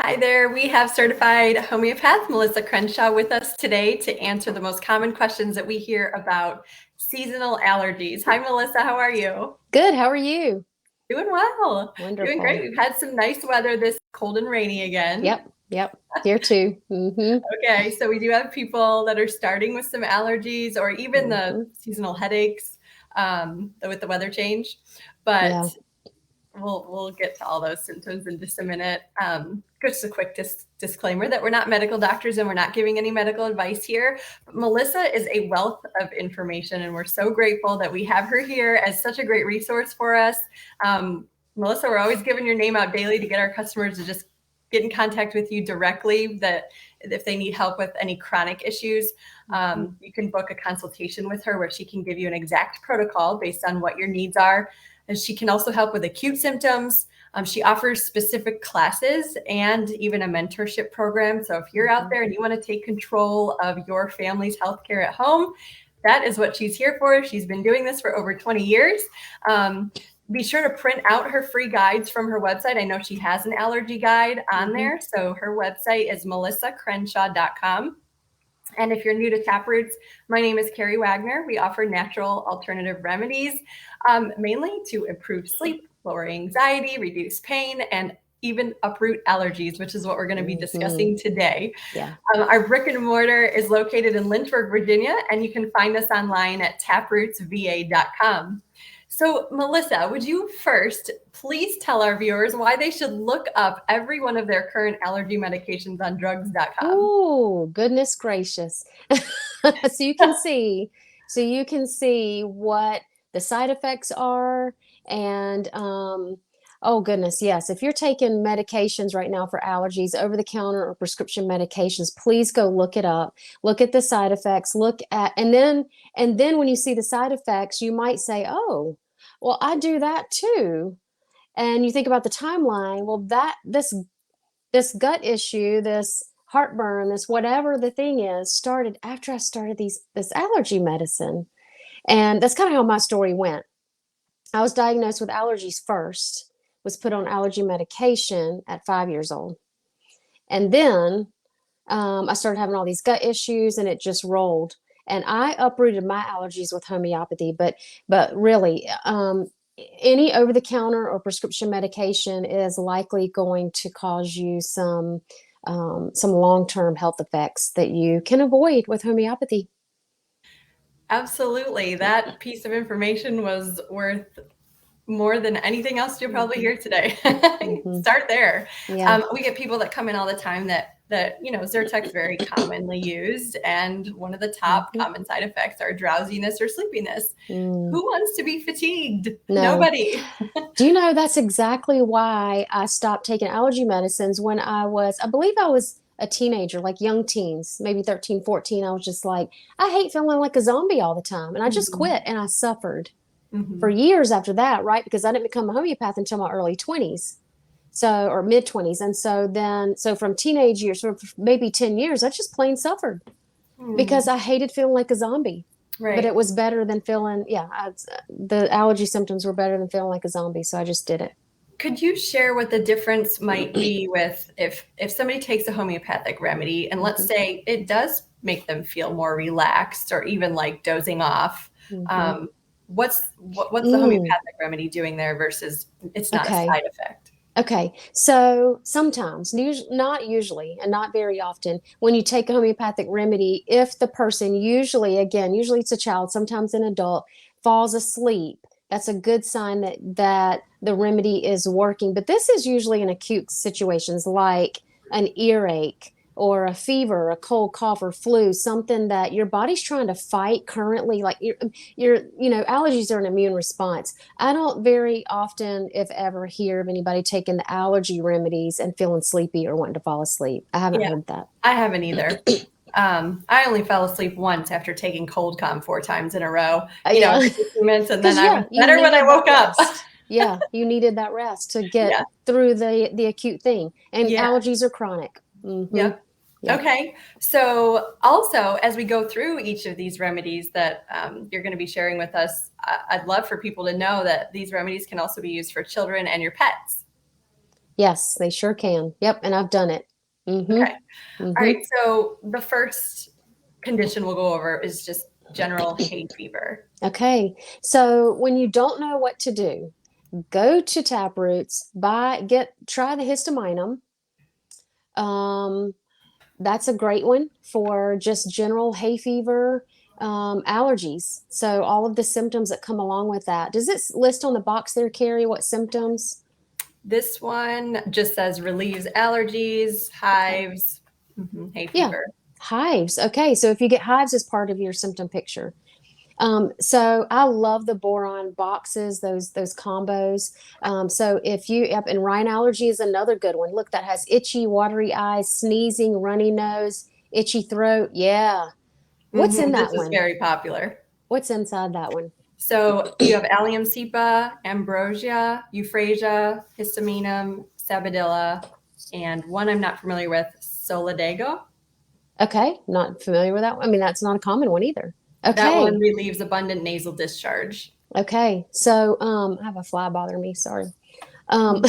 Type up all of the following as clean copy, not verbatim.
Hi there. We have certified homeopath Melissa Crenshaw with us today to answer the most common questions that we hear about seasonal allergies. Hi, Melissa. How are you? Good. How are you? Doing well. Doing great. Wonderful. We've had some nice weather this cold and rainy again. Yep. Yep. Here too. Okay, so we do have people that are starting with some allergies or even the seasonal headaches with the weather change. But Yeah. we'll get to all those symptoms in just a minute. Just a quick disclaimer that we're not medical doctors and we're not giving any medical advice here. But Melissa is a wealth of information, and we're so grateful that we have her here as such a great resource for us. Melissa, we're always giving your name out daily to get our customers to just get in contact with you directly, that if they need help with any chronic issues, you can book a consultation with her where she can give you an exact protocol based on what your needs are. And she can also help with acute symptoms. She offers specific classes and even a mentorship program. So if you're out there and you want to take control of your family's healthcare at home, that is what she's here for. She's been doing this for over 20 years. Be sure to print out her free guides from her website. I know she has an allergy guide on there. So her website is melissacrenshaw.com. And if you're new to TapRoots, my name is Carrie Wagner. We offer natural alternative remedies, mainly to improve sleep, lower anxiety, reduce pain, and even uproot allergies, which is what we're going to be discussing today. Yeah. Our brick and mortar is located in Lynchburg, Virginia, and you can find us online at taprootsva.com. So, Melissa, would you first please tell our viewers why they should look up every one of their current allergy medications on drugs.com? Oh, goodness gracious. So you can see what the side effects are and oh goodness, yes. If you're taking medications right now for allergies, over the counter or prescription medications, please go look it up. Look at the side effects, and then when you see the side effects, you might say, "Oh, well, I do that too." And you think about the timeline, well, this gut issue, this heartburn, this whatever the thing is, started after I started this allergy medicine. And that's kind of how my story went. I was diagnosed with allergies first, was put on allergy medication at 5 years old. And then I started having all these gut issues and it just rolled. And I uprooted my allergies with homeopathy, but really, any over-the-counter or prescription medication is likely going to cause you some long-term health effects that you can avoid with homeopathy. Absolutely. That piece of information was worth more than anything else you'll probably hear today. Start there. Yeah. We get people that come in all the time that Zyrtec's very commonly used, and one of the top common side effects are drowsiness or sleepiness. Who wants to be fatigued? No. Nobody. Do you know that's exactly why I stopped taking allergy medicines when I believe I was a teenager, like young teens, maybe 13, 14. I was just like, I hate feeling like a zombie all the time. And I just quit and I suffered for years after that, right? Because I didn't become a homeopath until my early 20s. So, or mid 20s. And so from teenage years, for maybe 10 years, I just plain suffered because I hated feeling like a zombie. Right. But it was better than feeling, the allergy symptoms were better than feeling like a zombie. So I just did it. Could you share what the difference might be with if somebody takes a homeopathic remedy and let's say it does make them feel more relaxed or even like dozing off? What's the homeopathic remedy doing there versus it's not a side effect? Okay, so sometimes, not usually, and not very often, when you take a homeopathic remedy, if the person usually it's a child, sometimes an adult, falls asleep, that's a good sign that the remedy is working. But this is usually in acute situations like an earache or a fever, a cold, cough, or flu, something that your body's trying to fight currently. Like allergies are an immune response. I don't very often, if ever, hear of anybody taking the allergy remedies and feeling sleepy or wanting to fall asleep. I haven't heard that. I haven't either. I only fell asleep once after taking cold calm 4 times in a row, every 15 minutes, and then I was better when I woke up. Yeah, you needed that rest to get through the acute thing. And allergies are chronic. Yep. Okay. So also, as we go through each of these remedies that you're going to be sharing with us, I'd love for people to know that these remedies can also be used for children and your pets. Yes, they sure can. Yep, and I've done it. Okay. Mm-hmm. All Mm-hmm. right. So the first condition we'll go over is just general hay fever. Okay. So when you don't know what to do, go to TapRoots, try the Histaminum. Um, that's a great one for just general hay fever, allergies. So all of the symptoms that come along with that. Does it list on the box there, Carrie, what symptoms? This one just says relieves allergies, Okay. hives, hay Yeah. fever. Hives. Okay. So if you get hives as part of your symptom picture. So I love the boron boxes, those combos. So if you yep, and RhinAllergy is another good one. Look, that has itchy, watery eyes, sneezing, runny nose, itchy throat. Yeah. What's in This that is one? very popular. What's inside that one? So you have Allium, Cepa, Ambrosia, Euphrasia, Histaminum, Sabadilla, and one I'm not familiar with, Solidago. Okay, not familiar with that one. I mean, that's not a common one either. That one Okay. relieves abundant nasal discharge. Okay. So, I have a fly bothering me. Sorry. Um,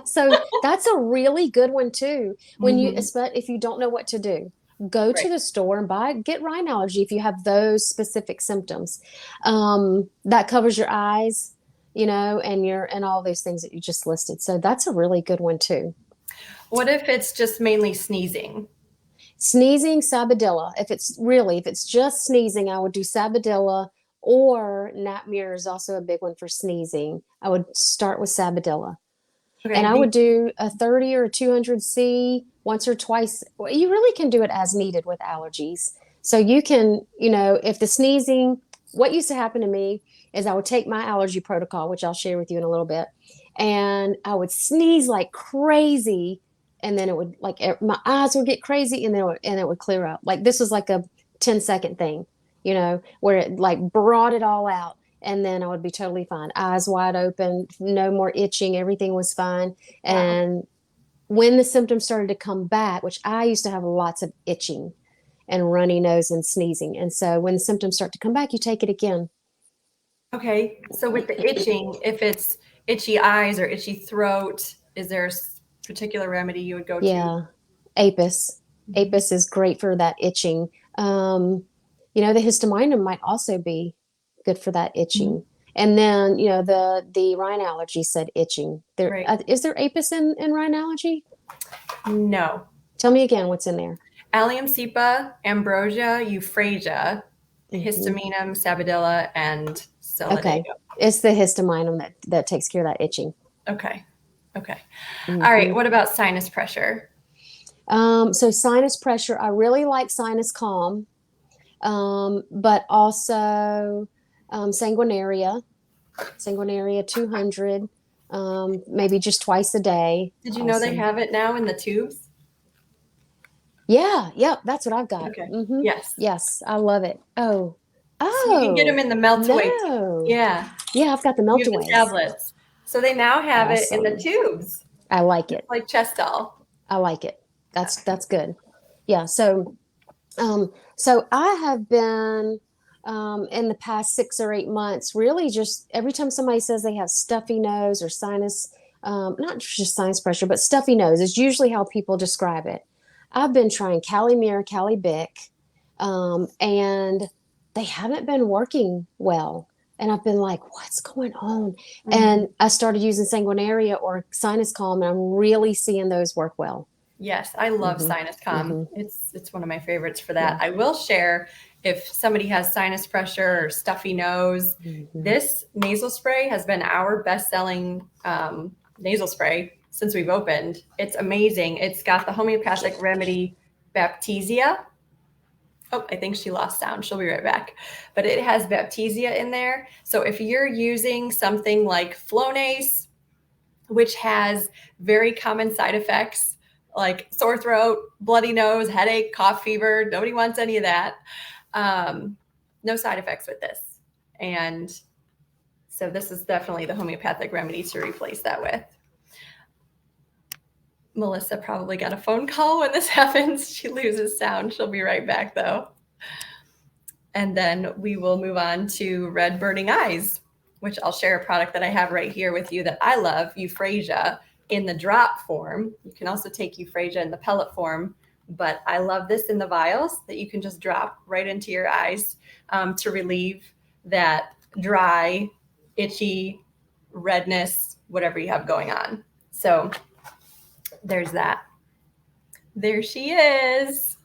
so that's a really good one too. Mhm. If you don't know what to do, go to Right. the store and get RhinAllergy if you have those specific symptoms. That covers your eyes, and all those things that you just listed. So that's a really good one too. What if it's just mainly sneezing? Sneezing, Sabadilla. If it's just sneezing, I would do Sabadilla, or Nat Mur is also a big one for sneezing. I would start with Sabadilla. And Okay. I would do a 30 or a 200C once or twice. Well, you really can do it as needed with allergies. So you can, if the sneezing, what used to happen to me is I would take my allergy protocol, which I'll share with you in a little bit, and I would sneeze like crazy. And then it would my eyes would get crazy, and it would clear up. Like this was like a 10-second thing, where it like brought it all out, and then I would be totally fine. Eyes wide open, no more itching, everything was fine. Wow. And when the symptoms started to come back, which I used to have lots of itching and runny nose and sneezing. And so when the symptoms start to come back, you take it again. Okay. So with the itching, if it's itchy eyes or itchy throat, is there a particular remedy you would go to? Yeah. Apis. Mhm. Apis is great for that itching. The histamine might also be good for that Mhm. itching. And then, the RhinAllergy said itching. Right. Is there apis in RhinAllergy? No. Tell me again what's in there. Allium, Cepa, Ambrosia, Euphrasia, Hmm. Histaminum, Sabadilla, and Okay. Solidago. It's the histamine that takes care of that itching. Okay. Okay. All right. Hmm. What about sinus pressure? So sinus pressure, I really like SinusCalm, but also Sanguinaria 200, maybe just twice a day. Did you know they Awesome. have it now in the tubes? Yeah, yep, that's what I've got. Okay. Hmm. Yes. Yes, I love it. Oh, So you can get them oh, in the melt away. no. Yeah. Yeah, I've got the You have the meltaways. tablets. So they now have it in the Awesome. tubes, I like just it. like Chestal. I like it. That's good. Yeah. So I have been in the past 6 or 8 months, really just every time somebody says they have stuffy nose or sinus, not just sinus pressure, but stuffy nose is usually how people describe it. I've been trying Calimere, Calibic, and they haven't been working well. And I've been like, what's going on? Mhm. And I started using Sanguinaria or SinusCalm, and I'm really seeing those work well. Yes, I love Hmm. SinusCalm. Hmm. It's one of my favorites for that. Yeah. I will share if somebody has sinus pressure or stuffy nose, Hmm. this nasal spray has been our best-selling nasal spray since we've opened. It's amazing. It's got the homeopathic remedy Baptisia. Oh, I think she lost sound. She'll be right back. But it has Baptisia in there. So if you're using something like Flonase, which has very common side effects like sore throat, bloody nose, headache, cough, fever. Nobody wants any of that. No side effects with this. And so this is definitely the homeopathic remedy to replace that with. Melissa probably got a phone call when this happens. She loses sound. She'll be right back though. And then we will move on to red burning eyes, which I'll share a product that I have right here with you that I love, Euphrasia. in the drop form. You can also take Euphrasia in the pellet form, but I love this in the vials that you can just drop right into your eyes to relieve that dry, itchy, redness, whatever you have going on. So there's that. There she is.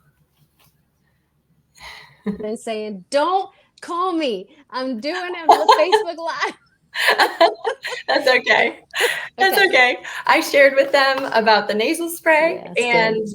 And saying, don't call me. I'm doing it on Facebook Live. That's okay. That's okay. I shared with them about the nasal spray and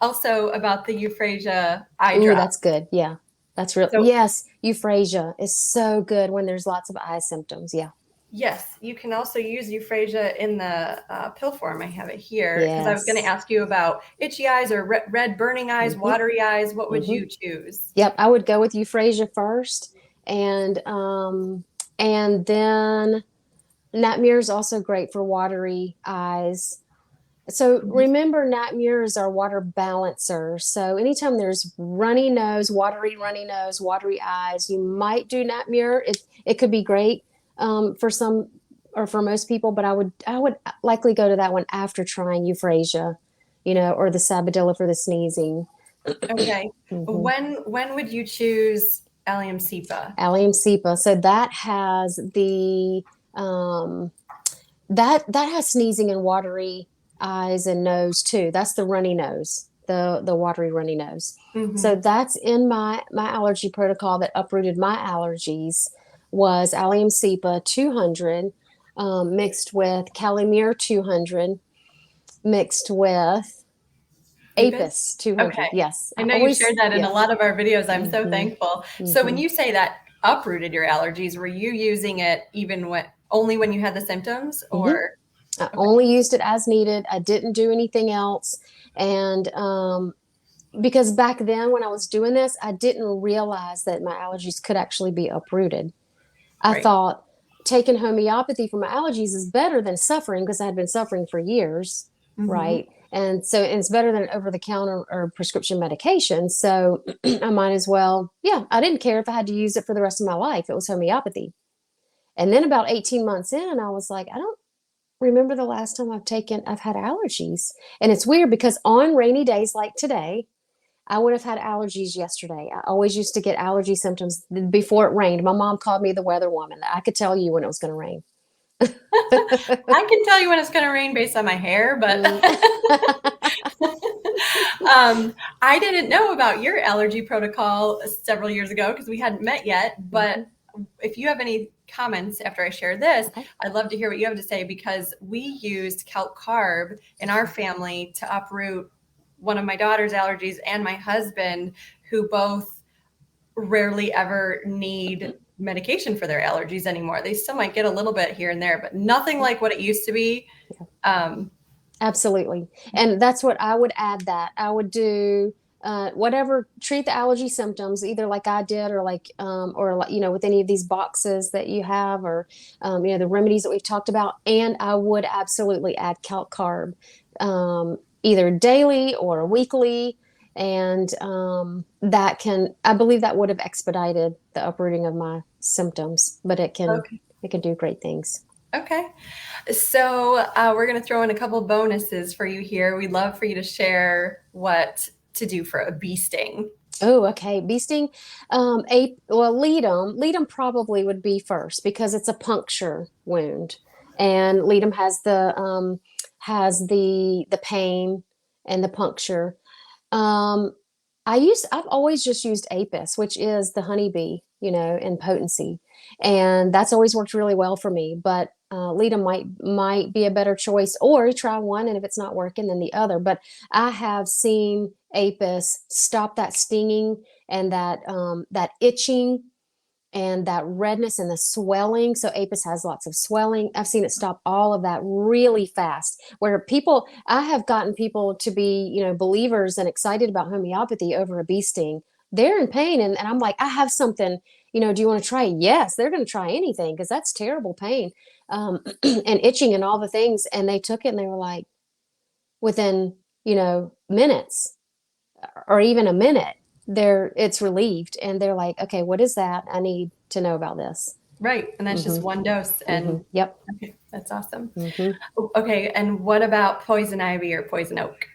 also about the Euphrasia eye drop. That's good. Yeah. That's real. So, yes. Euphrasia is so good when there's lots of eye symptoms. Yeah. Yes. You can also use Euphrasia in the pill form. I have it here because I was going to ask you about itchy eyes or red burning eyes, watery eyes. What would you choose? Yep. I would go with Euphrasia first. And then Nat Mur is also great for watery eyes. So remember, Nat Mur is our water balancer. So anytime there's runny nose, watery eyes, you might do Nat Mur. It could be great for some or for most people, but I would likely go to that one after trying Euphrasia, or the Sabadilla for the sneezing. Okay. When would you choose Allium Cepa? Allium Cepa. So that has the that has sneezing and watery eyes and nose too. That's the runny nose, the watery runny nose. So that's in my allergy protocol that uprooted my allergies was Allium Cepa 200 mixed with Calimere 200 mixed with Apis 200. Okay. Yes. I know you shared that in a lot of our videos. I'm so thankful. So when you say that uprooted your allergies, were you using it only when you had the symptoms or? I only used it as needed. I didn't do anything else. And because back then when I was doing this, I didn't realize that my allergies could actually be uprooted. I thought taking homeopathy for my allergies is better than suffering because I had been suffering for years, right? And so it's better than over-the-counter or prescription medication. So I might as well, I didn't care if I had to use it for the rest of my life. It was homeopathy. And then about 18 months in, I was like, I don't remember the last time I've had allergies. And it's weird because on rainy days like today, I would have had allergies yesterday. I always used to get allergy symptoms before it rained. My mom called me the weather woman. I could tell you when it was going to rain. I can tell you when it's going to rain based on my hair, but I didn't know about your allergy protocol several years ago because we hadn't met yet. But if you have any comments after I share this, I'd love to hear what you have to say because we used Calc Carb in our family to uproot one of my daughter's allergies and my husband, who both rarely ever need medication for their allergies anymore. They still might get a little bit here and there, but nothing like what it used to be. Absolutely. And that's what I would add that. I would do whatever, treat the allergy symptoms, either like I did or with any of these boxes that you have or, the remedies that we've talked about. And I would absolutely add Calc Carb either daily or weekly. And I believe that would have expedited the uprooting of my symptoms, but it can do great things. Okay. So we're going to throw in a couple bonuses for you here. We'd love for you to share what to do for a bee sting. Oh, okay. Bee sting. Ledum probably would be first because it's a puncture wound, and Ledum has the pain and the puncture. I've always just used Apis, which is the honeybee, in potency, and that's always worked really well for me. But Ledum might be a better choice, or try one, and if it's not working, then the other. But I have seen Apis stop that stinging and that itching and that redness and the swelling. So Apis has lots of swelling. I've seen it stop all of that really fast, where I have gotten people to be, believers and excited about homeopathy over a bee sting. They're in pain. And I'm like, I have something, do you want to try it? Yes, they're going to try anything because that's terrible pain and itching and all the things. And they took it and they were like, within, minutes or even a minute, it's relieved, and they're like, okay, what is that? I need to know about this. Right. And that's just one dose. And yep. Okay. That's awesome. Mhm. Okay, and what about poison ivy or poison oak?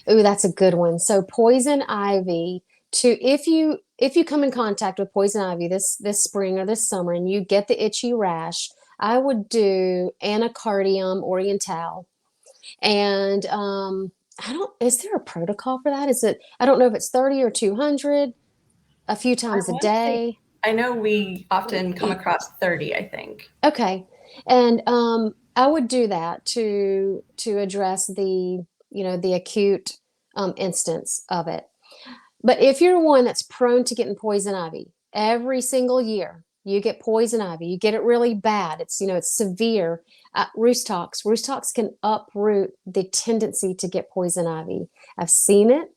Ooh, that's a good one. So poison ivy, to if you come in contact with poison ivy this spring or this summer and you get the itchy rash, I would do Anacardium Orientale. And I don't, is there a protocol for that? Is it, I don't know if it's 30 or 200 a few I times a want to say, day. I know we often come across 30, I think. Okay. And I would do that to address the acute instance of it. But if you're one that's prone to getting poison ivy every single year, you get poison ivy, you get it really bad. It's severe. Rhus tox can uproot the tendency to get poison ivy. I've seen it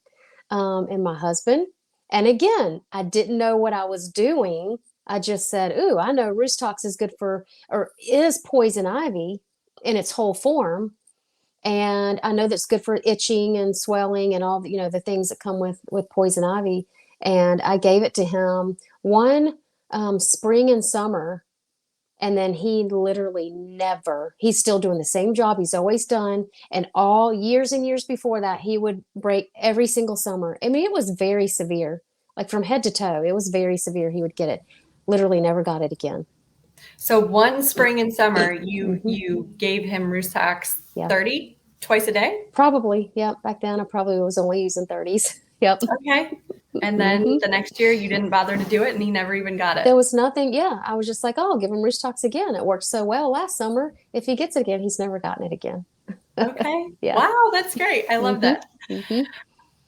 in my husband. And again, I didn't know what I was doing. I just said, "Ooh, I know Rhus tox is good for, or is poison ivy in its whole form, and I know that's good for itching and swelling and all the things that come with poison ivy." And I gave it to him one spring and summer, and then he literally never. He's still doing the same job he's always done, and all years and years before that, he would break every single summer. I mean, it was very severe, like from head to toe. It was very severe. He would get it, literally never got it again. So one spring and summer, Mhm. you gave him Rhus tox Yeah, 30 twice a day? probably. Yeah, back then I probably was only using 30s. Yep. Okay. And then Hmm. the next year you didn't bother to do it and he never even got it. There was nothing. Yeah, I was just like, oh, I'll give him Rhus tox again. It worked so well last summer. If he gets it again, he's never gotten it again. Okay. Yeah. Wow, that's great. I love Hmm. that. Hmm.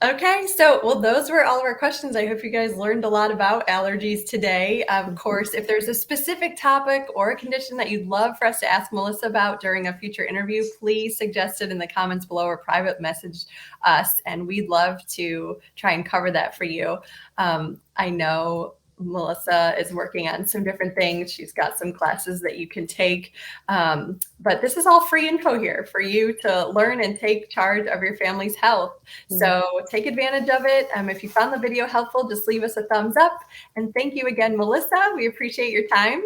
Okay, so well, those were all of our questions. I hope you guys learned a lot about allergies today. Of Hmm. course, if there's a specific topic or a condition that you'd love for us to ask Melissa about during a future interview, please suggest it in the comments below or private message us, and we'd love to try and cover that for you. I know Melissa is working on some different things. She's got some classes that you can take. But this is all free info here for you to learn and take charge of your family's health. So take advantage of it. If you found the video helpful, just leave us a thumbs up. And thank you again, Melissa. We appreciate your time.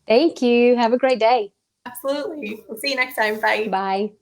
Thank you. Have a great day. Absolutely. We'll see you next time. Bye. Bye.